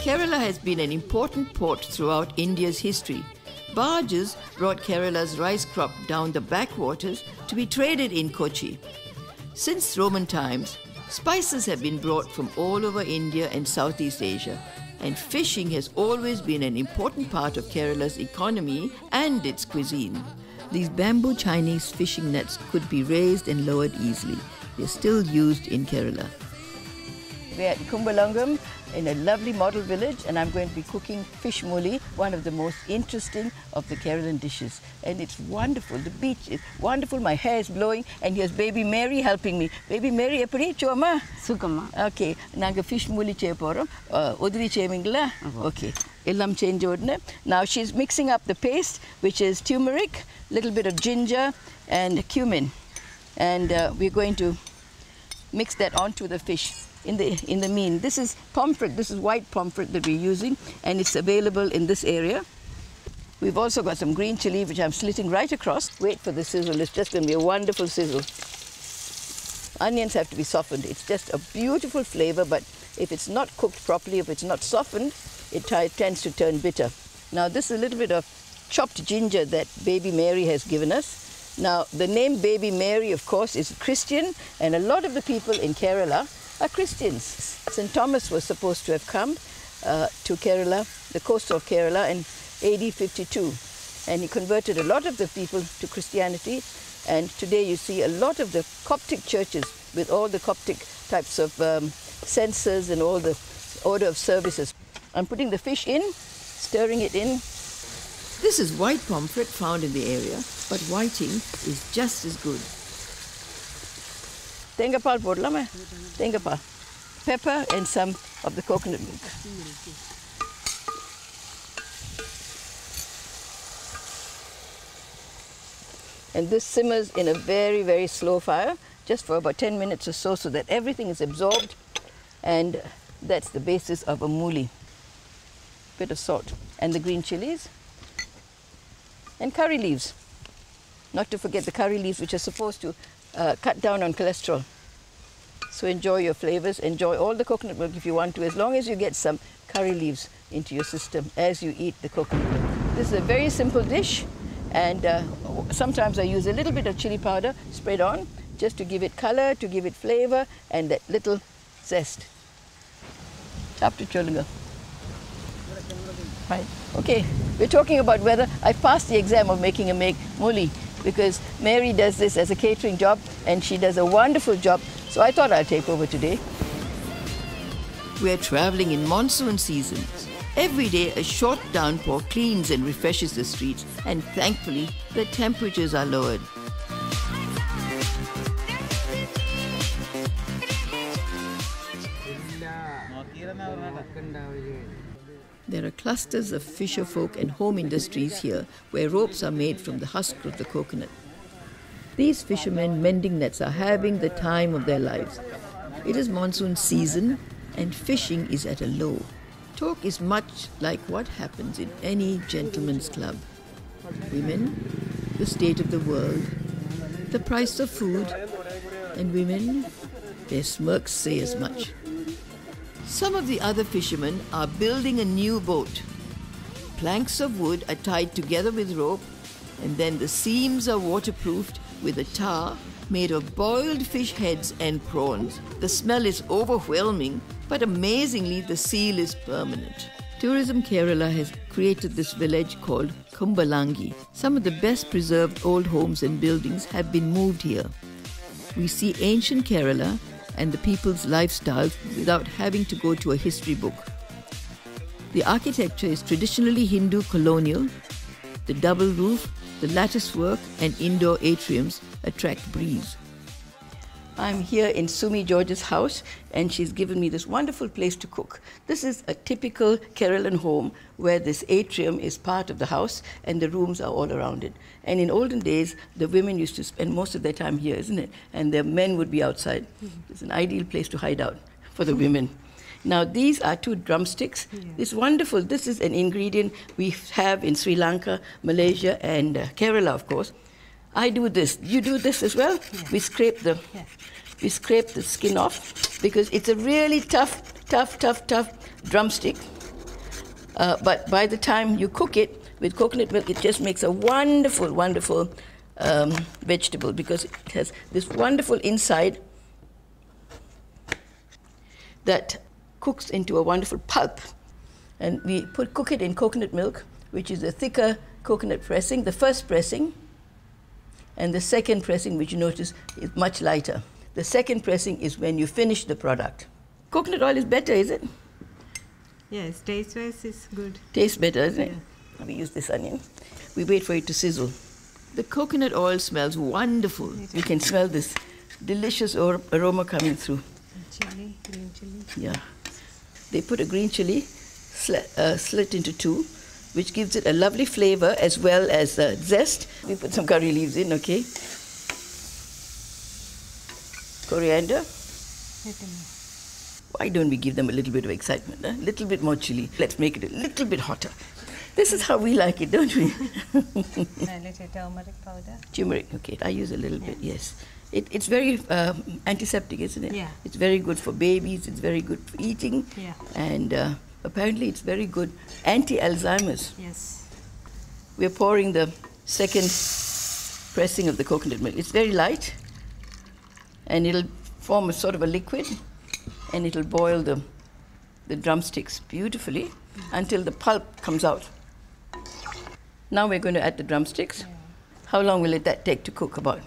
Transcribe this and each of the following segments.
Kerala has been an important port throughout India's history. Barges brought Kerala's rice crop down the backwaters to be traded in Kochi. Since Roman times, spices have been brought from all over India and Southeast Asia, and fishing has always been an important part of Kerala's economy and its cuisine. These bamboo Chinese fishing nets could be raised and lowered easily. They're still used in Kerala. We're at Kumbalangam in a lovely model village, and I'm going to be cooking fish muli, one of the most interesting of the Keralan dishes. And it's wonderful. The beach is wonderful. My hair is blowing, and here's baby Mary helping me. Baby Mary, eppadi choma? Sukama. Okay, nanga fish muli cheporam. Udri chemingla. Okay. Illam change odne. Now she's mixing up the paste, which is turmeric, little bit of ginger, and cumin. And we're going to mix that onto the fish. In the mean. This is pomfret, this is white pomfret that we're using, and it's available in this area. We've also got some green chili, which I'm slitting right across. Wait for the sizzle, it's just going to be a wonderful sizzle. Onions have to be softened. It's just a beautiful flavor, but if it's not cooked properly, if it's not softened, it tends to turn bitter. Now this is a little bit of chopped ginger that baby Mary has given us. Now the name baby Mary, of course, is Christian, and a lot of the people in Kerala are Christians. St. Thomas was supposed to have come to Kerala, the coast of Kerala, in AD 52. And he converted a lot of the people to Christianity. And today you see a lot of the Coptic churches with all the Coptic types of censers and all the order of services. I'm putting the fish in, stirring it in. This is white pomfret found in the area, but whiting is just as good. Tengapal podlama, tengapal, pepper and some of the coconut milk. And this simmers in a very, very slow fire, just for about 10 minutes or so, so that everything is absorbed, and that's the basis of a muli. Bit of salt, and the green chilies, and curry leaves. Not to forget the curry leaves, which are supposed to cut down on cholesterol. So enjoy your flavors, enjoy all the coconut milk if you want to, as long as you get some curry leaves into your system as you eat the coconut milk. This is a very simple dish, and sometimes I use a little bit of chili powder spread on, just to give it color, to give it flavor, and that little zest. Chapter Cholunga. Right. Okay, we're talking about whether I passed the exam of making a muli, because Mary does this as a catering job, and she does a wonderful job, so I thought I'd take over today. We're traveling in monsoon seasons. Every day a short downpour cleans and refreshes the streets, and thankfully the temperatures are lowered. There are clusters of fisherfolk and home industries here, where ropes are made from the husk of the coconut. These fishermen mending nets are having the time of their lives. It is monsoon season, and fishing is at a low. Talk is much like what happens in any gentleman's club. Women, the state of the world, the price of food, and women, their smirks say as much. Some of the other fishermen are building a new boat. Planks of wood are tied together with rope, and then the seams are waterproofed with a tar made of boiled fish heads and prawns. The smell is overwhelming, but amazingly the seal is permanent. Tourism Kerala has created this village called Kumbalangi. Some of the best preserved old homes and buildings have been moved here. We see ancient Kerala and the people's lifestyles without having to go to a history book. The architecture is traditionally Hindu colonial. The double roof, the lattice work, and indoor atriums attract breeze. I'm here in Sumi George's house, and she's given me this wonderful place to cook. This is a typical Keralan home where this atrium is part of the house and the rooms are all around it. And in olden days, the women used to spend most of their time here, isn't it? And the men would be outside. It's an ideal place to hide out for the women. Now, these are 2 drumsticks. Yeah. It's wonderful. This is an ingredient we have in Sri Lanka, Malaysia, and Kerala, of course. I do this. You do this as well? Yeah. We scrape the skin off, because it's a really tough drumstick. But by the time you cook it with coconut milk, it just makes a wonderful, wonderful vegetable, because it has this wonderful inside that cooks into a wonderful pulp. And we cook it in coconut milk, which is a thicker coconut pressing, the first pressing, and the second pressing, which you notice is much lighter. The second pressing is when you finish the product. Coconut oil is better, is it? Yes, taste-wise is good. Tastes better, isn't it? Yeah. We use this onion. We wait for it to sizzle. The coconut oil smells wonderful. You can smell this delicious aroma coming through. Chili, green chili. Yeah. They put a green chili slit into two, which gives it a lovely flavor as well as zest. We put some curry leaves in, okay? Coriander. Why don't we give them a little bit of excitement? A little bit more chili. Let's make it a little bit hotter. This is how we like it, don't we? A little turmeric powder. Turmeric, okay. I use a little bit, yes. It's very antiseptic, isn't it? Yeah. It's very good for babies. It's very good for eating. Yeah. And apparently it's very good anti-Alzheimer's. Yes. We're pouring the second pressing of the coconut milk. It's very light, and it'll form a sort of a liquid, and it'll boil the drumsticks beautifully until the pulp comes out. Now we're going to add the drumsticks. Yeah. How long will that take to cook? About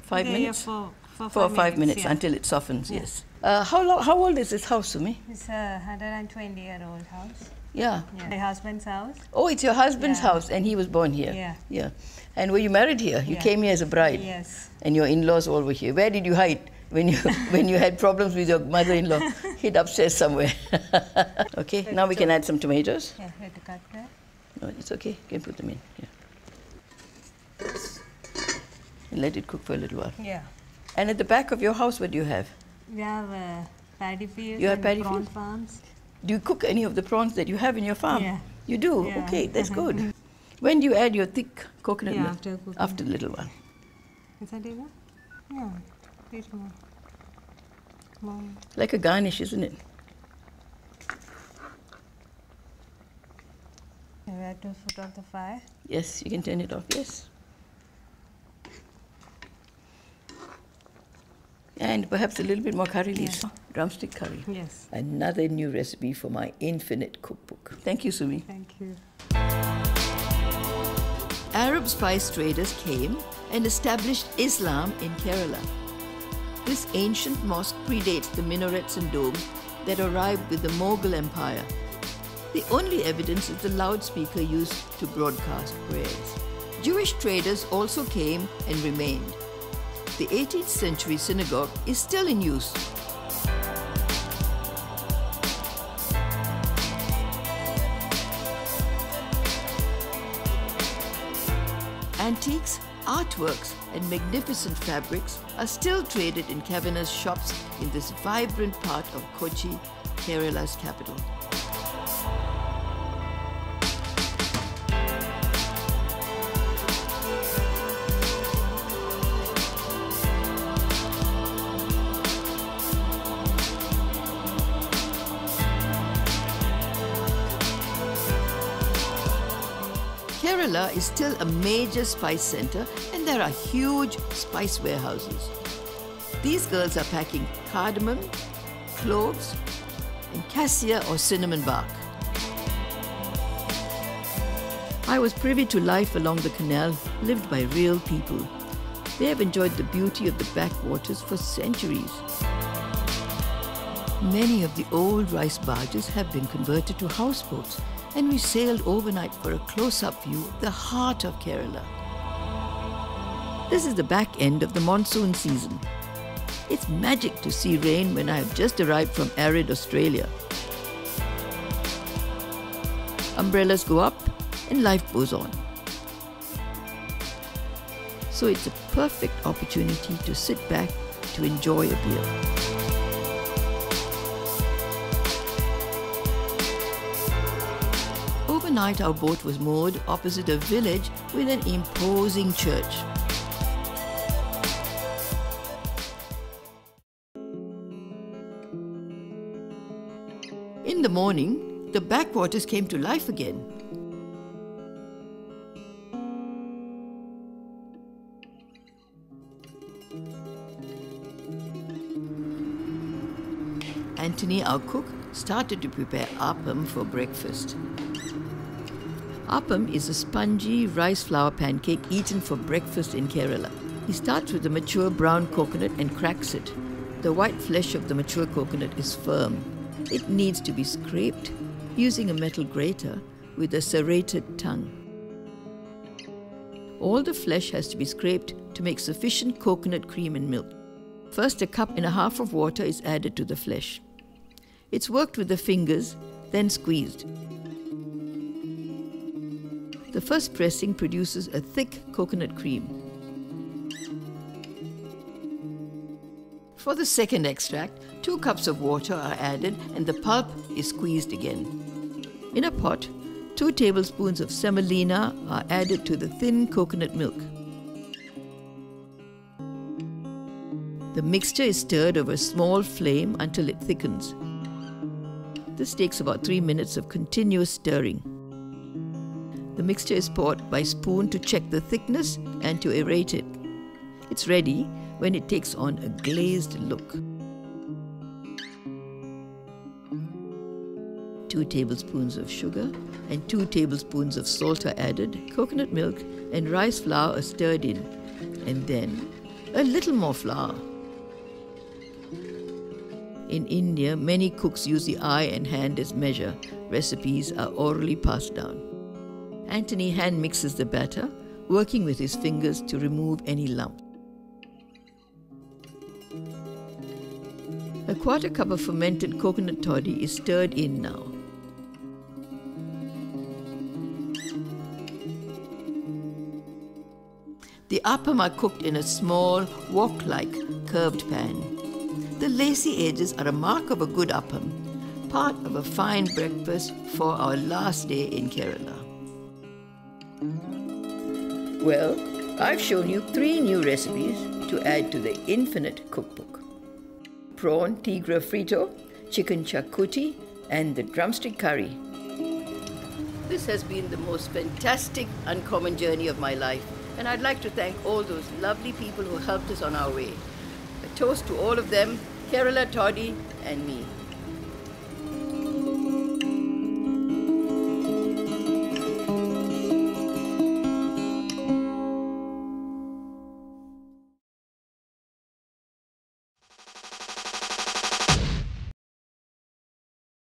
5 minutes? Yeah, for 5 minutes, yeah. Until it softens, yeah. Yes. How old is this house, Sumi? It's a 120-year-old house. Yeah. My husband's house. Oh, it's your husband's house, and he was born here. Yeah. Yeah. And were you married here? You came here as a bride. Yes. And your in-laws all were here. Where did you hide when you had problems with your mother-in-law? Hid upstairs somewhere. Okay. Now we can add some tomatoes. Yeah. Have to cut that. No, it's okay. You can put them in. Yeah. And let it cook for a little while. Yeah. And at the back of your house, what do you have? We have paddy fields. You have and paddy prawn fields? farms. Do you cook any of the prawns that you have in your farm? Yeah. You do? Yeah. Okay, that's good. When do you add your thick coconut milk? After cooking. After the little one. Is that enough? Yeah. Bit more. More. Like a garnish, isn't it? We have to put off the fire. Yes, you can turn it off, yes. And perhaps a little bit more curry leaves. Yeah. Drumstick curry. Yes. Another new recipe for my infinite cookbook. Thank you, Sumi. Thank you. Arab spice traders came and established Islam in Kerala. This ancient mosque predates the minarets and domes that arrived with the Mughal Empire. The only evidence is the loudspeaker used to broadcast prayers. Jewish traders also came and remained. The 18th century synagogue is still in use. Antiques, artworks, and magnificent fabrics are still traded in Kavana's shops in this vibrant part of Kochi, Kerala's capital. Kerala is still a major spice center, and there are huge spice warehouses. These girls are packing cardamom, cloves, and cassia or cinnamon bark. I was privy to life along the canal lived by real people. They have enjoyed the beauty of the backwaters for centuries. Many of the old rice barges have been converted to houseboats, and we sailed overnight for a close-up view of the heart of Kerala. This is the back end of the monsoon season. It's magic to see rain when I have just arrived from arid Australia. Umbrellas go up and life goes on. So it's a perfect opportunity to sit back to enjoy a beer. Overnight, our boat was moored opposite a village with an imposing church. In the morning, The backwaters came to life again. Anthony, our cook, started to prepare appam for breakfast. Appam is a spongy rice flour pancake eaten for breakfast in Kerala. He starts with the mature brown coconut and cracks it. The white flesh of the mature coconut is firm. It needs to be scraped using a metal grater with a serrated tongue. All the flesh has to be scraped to make sufficient coconut cream and milk. First, 1.5 cups of water is added to the flesh. It's worked with the fingers, then squeezed. The first pressing produces a thick coconut cream. For the second extract, 2 cups of water are added and the pulp is squeezed again. In a pot, 2 tablespoons of semolina are added to the thin coconut milk. The mixture is stirred over a small flame until it thickens. This takes about 3 minutes of continuous stirring. The mixture is poured by spoon to check the thickness and to aerate it. It's ready when it takes on a glazed look. 2 tablespoons of sugar and 2 tablespoons of salt are added, coconut milk and rice flour are stirred in, and then a little more flour. In India, many cooks use the eye and hand as measure. Recipes are orally passed down. Anthony hand mixes the batter, working with his fingers to remove any lump. 1/4 cup of fermented coconut toddy is stirred in now. The appam are cooked in a small, wok-like curved pan. The lacy edges are a mark of a good appam, part of a fine breakfast for our last day in Kerala. Well, I've shown you 3 new recipes to add to the infinite cookbook. Prawn tigra frito, chicken chakuti, and the drumstick curry. This has been the most fantastic, uncommon journey of my life, and I'd like to thank all those lovely people who helped us on our way. A toast to all of them, Kerala, Toddy, and me.